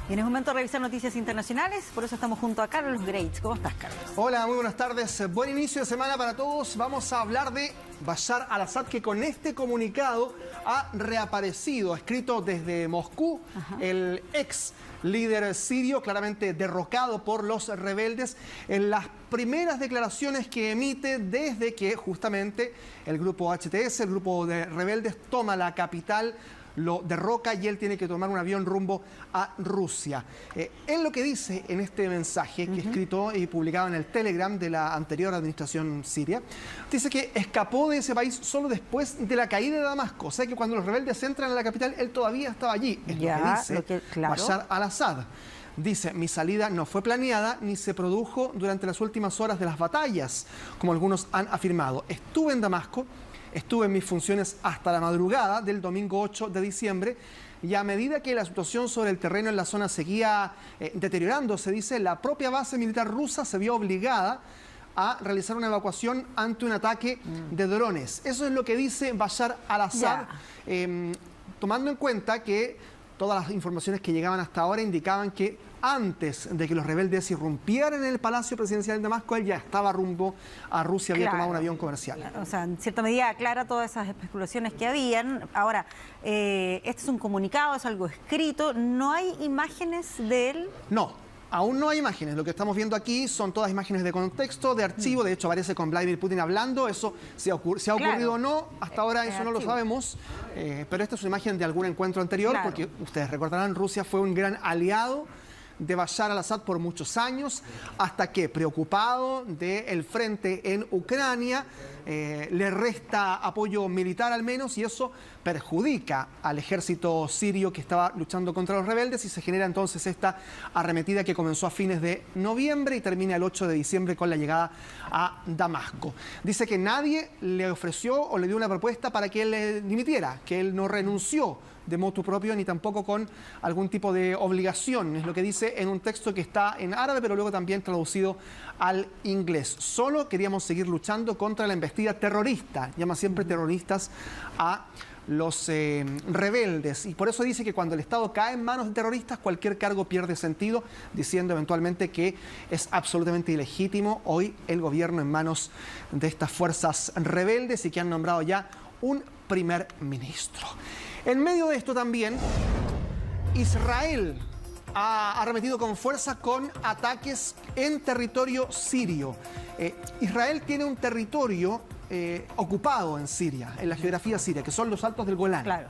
Y en el momento de revisar noticias internacionales, por eso estamos junto a Carlos Greitz. ¿Cómo estás, Carlos? Hola, muy buenas tardes. Buen inicio de semana para todos. Vamos a hablar de Bashar al-Assad, que con este comunicado ha reaparecido, escrito desde Moscú. El ex líder sirio, claramente derrocado por los rebeldes, en las primeras declaraciones que emite desde que justamente el grupo HTS, el grupo de rebeldes, toma la capital, lo derroca y él tiene que tomar un avión rumbo a Rusia. Él lo que dice en este mensaje que escrito y publicado en el Telegram de la anterior administración siria, dice que escapó de ese país solo después de la caída de Damasco. O sea que cuando los rebeldes entran a la capital, él todavía estaba allí. Es lo que dice Bashar al-Assad. Dice, mi salida no fue planeada ni se produjo durante las últimas horas de las batallas, como algunos han afirmado. Estuve en Damasco. Estuve en mis funciones hasta la madrugada del domingo 8 de diciembre y a medida que la situación sobre el terreno en la zona seguía deteriorándose, dice, la propia base militar rusa se vio obligada a realizar una evacuación ante un ataque de drones. Eso es lo que dice Bashar al-Assad, tomando en cuenta que todas las informaciones que llegaban hasta ahora indicaban que antes de que los rebeldes irrumpieran en el Palacio Presidencial de Damasco, él ya estaba rumbo a Rusia, había tomado un avión comercial. O sea, en cierta medida aclara todas esas especulaciones que habían. Ahora, este es un comunicado, es algo escrito, ¿no hay imágenes de él? No. Aún no hay imágenes. Lo que estamos viendo aquí son todas imágenes de contexto, de archivo. De hecho, aparece con Vladimir Putin hablando. Eso si ha ocurrido o no, hasta ahora eso no lo sabemos. Pero esta es una imagen de algún encuentro anterior, porque ustedes recordarán, Rusia fue un gran aliado de Bashar al-Assad por muchos años, hasta que, preocupado del frente en Ucrania, le resta apoyo militar al menos, y eso perjudica al ejército sirio que estaba luchando contra los rebeldes, y se genera entonces esta arremetida que comenzó a fines de noviembre y termina el 8 de diciembre con la llegada a Damasco. Dice que nadie le ofreció o le dio una propuesta para que él dimitiera, que él no renunció de motu propio ni tampoco con algún tipo de obligación. Es lo que dice en un texto que está en árabe, pero luego también traducido al inglés. Solo queríamos seguir luchando contra la embestida terrorista. Llama siempre terroristas a los rebeldes, y por eso dice que cuando el Estado cae en manos de terroristas, cualquier cargo pierde sentido, diciendo eventualmente que es absolutamente ilegítimo hoy el gobierno en manos de estas fuerzas rebeldes y que han nombrado ya un primer ministro. En medio de esto también, Israel ha arremetido con fuerza con ataques en territorio sirio. Israel tiene un territorio ocupado en Siria, en la geografía siria, que son los Altos del Golán. Claro.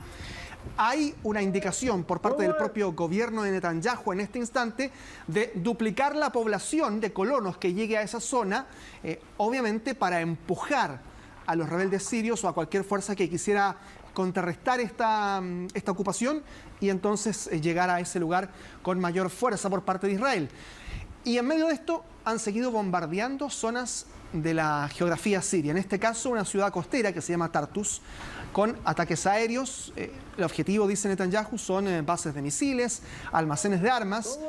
Hay una indicación por parte del propio gobierno de Netanyahu en este instante de duplicar la población de colonos que llegue a esa zona, obviamente para empujar a los rebeldes sirios o a cualquier fuerza que quisiera contrarrestar esta ocupación y entonces llegar a ese lugar con mayor fuerza por parte de Israel. Y en medio de esto han seguido bombardeando zonas de la geografía siria, en este caso una ciudad costera que se llama Tartus, con ataques aéreos. El objetivo, dice Netanyahu, son bases de misiles, almacenes de armas,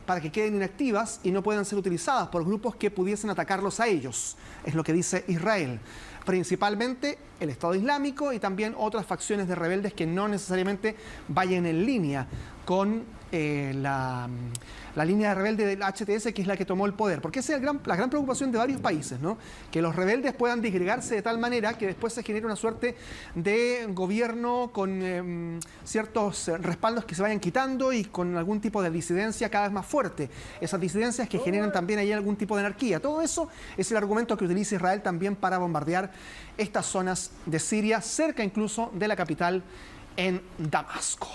para que queden inactivas y no puedan ser utilizadas por grupos que pudiesen atacarlos a ellos, es lo que dice Israel. Principalmente el Estado Islámico y también otras facciones de rebeldes que no necesariamente vayan en línea con la línea de rebelde del HTS, que es la que tomó el poder. Porque esa es la gran preocupación de varios países, ¿no? Que los rebeldes puedan disgregarse de tal manera que después se genere una suerte de gobierno con ciertos respaldos que se vayan quitando y con algún tipo de disidencia cada vez más fuerte. Esas disidencias que generan también ahí algún tipo de anarquía. Todo eso es el argumento que utiliza Israel también para bombardear estas zonas de Siria, cerca incluso de la capital en Damasco.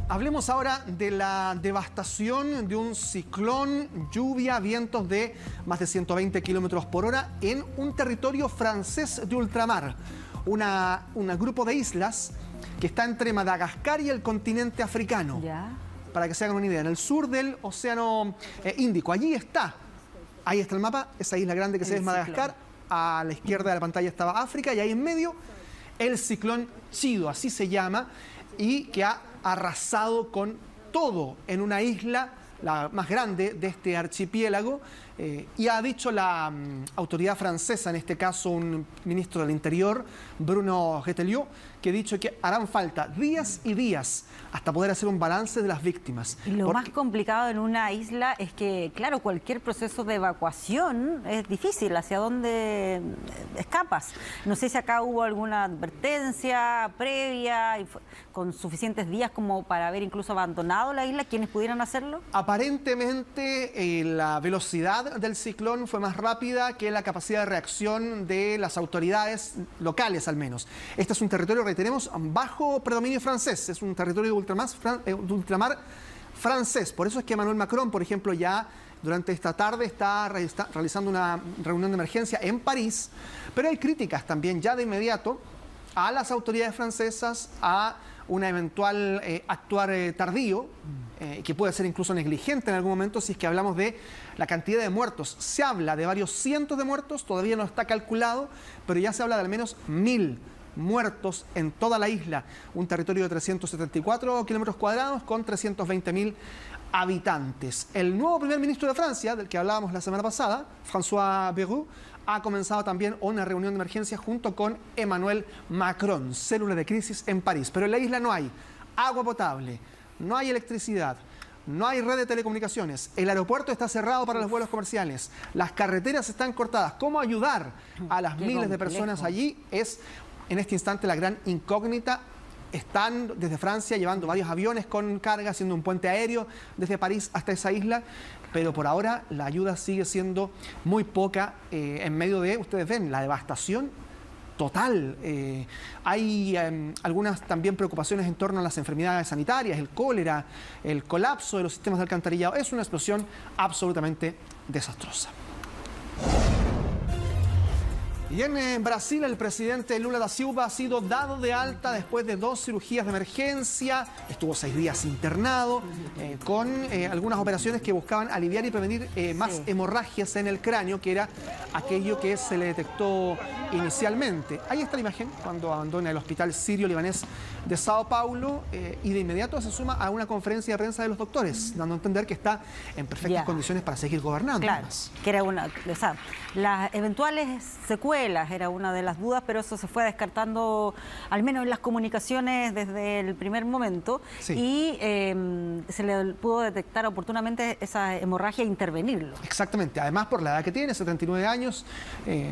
Hablemos ahora de la devastación de un ciclón, lluvia, vientos de más de 120 kilómetros por hora en un territorio francés de ultramar. Un grupo de islas que está entre Madagascar y el continente africano. Para que se hagan una idea, en el sur del Océano Índico. Ahí está el mapa, esa isla grande que se ve es Madagascar. A la izquierda de la pantalla estaba África y ahí en medio el ciclón Chido, así se llama, y que ha arrasado con todo en una isla, la más grande de este archipiélago, Y ha dicho la autoridad francesa, en este caso un ministro del Interior, Bruno Retailleau, que ha dicho que harán falta días y días hasta poder hacer un balance de las víctimas. Y lo más complicado en una isla es que, claro, cualquier proceso de evacuación es difícil. ¿Hacia dónde escapas? No sé si acá hubo alguna advertencia previa y con suficientes días como para haber incluso abandonado la isla, quienes pudieran hacerlo. Aparentemente la velocidad del ciclón fue más rápida que la capacidad de reacción de las autoridades locales, al menos. Este es un territorio que tenemos bajo predominio francés, es un territorio de ultramar francés. Por eso es que Emmanuel Macron, por ejemplo, ya durante esta tarde está realizando una reunión de emergencia en París, pero hay críticas también ya de inmediato a las autoridades francesas, a una eventual actuar tardío, que puede ser incluso negligente en algún momento si es que hablamos de la cantidad de muertos. Se habla de varios cientos de muertos, todavía no está calculado, pero ya se habla de al menos 1000 muertos en toda la isla, un territorio de 374 kilómetros cuadrados con 320.000 habitantes. El nuevo primer ministro de Francia, del que hablábamos la semana pasada, François Bayrou, ha comenzado también una reunión de emergencia junto con Emmanuel Macron, célula de crisis en París. Pero en la isla no hay agua potable, no hay electricidad, no hay red de telecomunicaciones, el aeropuerto está cerrado para los vuelos comerciales, las carreteras están cortadas. ¿Cómo ayudar a las miles de personas allí? Es en este instante la gran incógnita. Están desde Francia llevando varios aviones con carga, haciendo un puente aéreo desde París hasta esa isla, pero por ahora la ayuda sigue siendo muy poca en medio de, ustedes ven, la devastación total. Hay algunas también preocupaciones en torno a las enfermedades sanitarias, el cólera, el colapso de los sistemas de alcantarillado. Es una explosión absolutamente desastrosa. Y en Brasil, el presidente Lula da Silva ha sido dado de alta después de 2 cirugías de emergencia. Estuvo 6 días internado con algunas operaciones que buscaban aliviar y prevenir más hemorragias en el cráneo, que era aquello que se le detectó inicialmente. Ahí está la imagen cuando abandona el hospital sirio-libanés de Sao Paulo y de inmediato se suma a una conferencia de prensa de los doctores, dando a entender que está en perfectas condiciones para seguir gobernando. Claro, que era una, o sea, las eventuales secuelas era una de las dudas, pero eso se fue descartando, al menos en las comunicaciones desde el primer momento, y se le pudo detectar oportunamente esa hemorragia e intervenirlo. Exactamente, además por la edad que tiene, 79 años,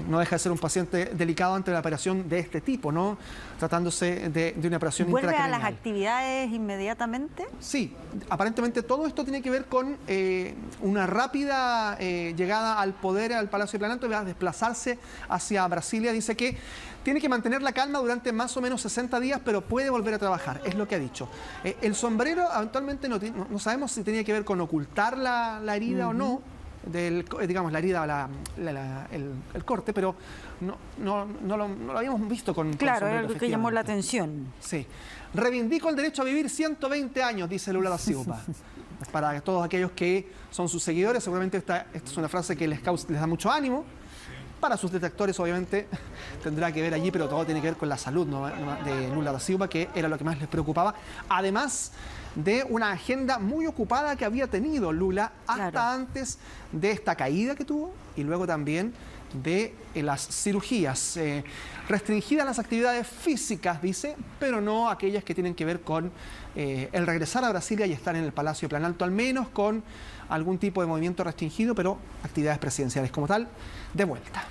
no deja de ser un paciente delicado ante una operación de este tipo, ¿no? Tratándose de una operación intracraneal. ¿Vuelve a las actividades inmediatamente? Sí, aparentemente todo esto tiene que ver con una rápida llegada al poder, al Palacio de Planalto, y va a desplazarse hacia Brasilia. Dice que tiene que mantener la calma durante más o menos 60 días, pero puede volver a trabajar, es lo que ha dicho. El sombrero eventualmente no sabemos si tenía que ver con ocultar la herida o no, digamos la herida, el corte, pero no lo habíamos visto con claro, sombrero, era algo que llamó la atención. Sí. Reivindico el derecho a vivir 120 años, dice Lula da Silva. Para todos aquellos que son sus seguidores, seguramente esta es una frase que les da mucho ánimo. Para sus detractores, obviamente, tendrá que ver allí, pero todo tiene que ver con la salud, ¿no?, de Lula da Silva, que era lo que más les preocupaba. Además de una agenda muy ocupada que había tenido Lula hasta antes de esta caída que tuvo y luego también de las cirugías. Restringidas las actividades físicas, dice, pero no aquellas que tienen que ver con el regresar a Brasilia y estar en el Palacio de Planalto, al menos con algún tipo de movimiento restringido, pero actividades presidenciales como tal, de vuelta.